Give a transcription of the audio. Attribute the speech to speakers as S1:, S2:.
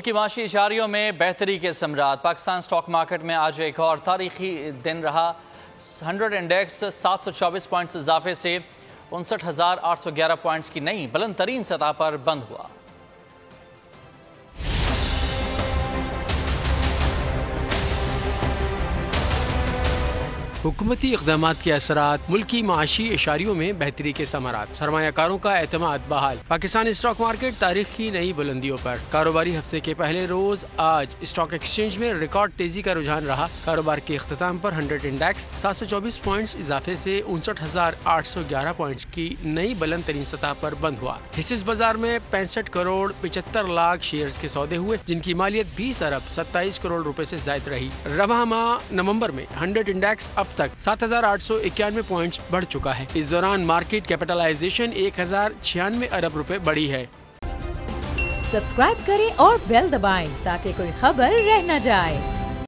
S1: کی معاشی اشاریوں میں بہتری کے ثمرات۔ پاکستان سٹاک مارکیٹ میں آج ایک اور تاریخی دن رہا۔ 100 انڈیکس 724 پوائنٹس اضافے سے 59,811 پوائنٹس کی نئی بلند ترین سطح پر بند ہوا۔
S2: حکومتی اقدامات کے اثرات، ملکی معاشی اشاریوں میں بہتری کے ثمرات، سرمایہ کاروں کا اعتماد بحال۔ پاکستانی اسٹاک مارکیٹ تاریخی نئی بلندیوں پر۔ کاروباری ہفتے کے پہلے روز آج اسٹاک ایکسچینج میں ریکارڈ تیزی کا رجحان رہا۔ کاروبار کے اختتام پر 100 انڈیکس 724 پوائنٹس اضافے سے 59,811 پوائنٹس کی نئی بلند ترین سطح پر بند ہوا۔ حصص بازار میں 65 کروڑ 75 لاکھ شیئرز کے سودے ہوئے، جن کی مالیت 20 ارب 27 کروڑ روپے سے زائد رہی۔ رواں ماہ نومبر میں 100 انڈیکس اب تک 7,891 پوائنٹس بڑھ چکا ہے۔ اس دوران مارکیٹ کیپٹلائزیشن 1,096 ارب روپے بڑھی ہے۔
S3: سبسکرائب کریں اور بیل دبائیں تاکہ کوئی خبر رہ نہ جائے۔